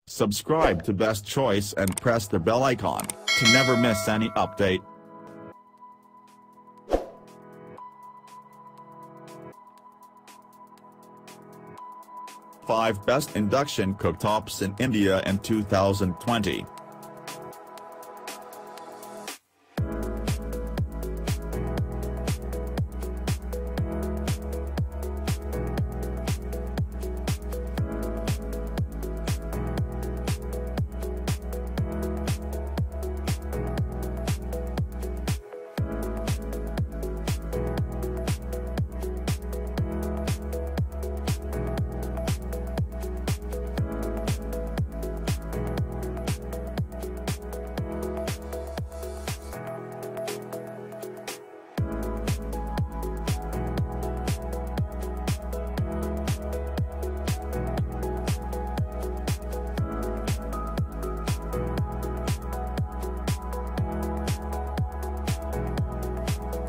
Subscribe to Best Choice and press the bell icon to never miss any update. Five Best Induction Cooktops in India in 2020.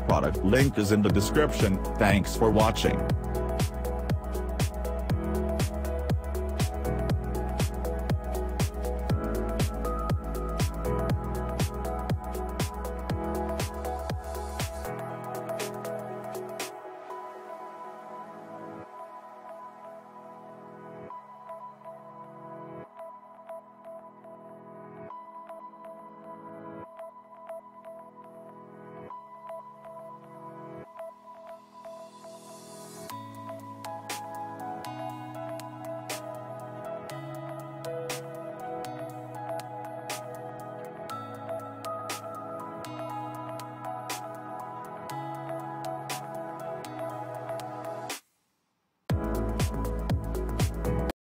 Product link is in the description. Thanks for watching.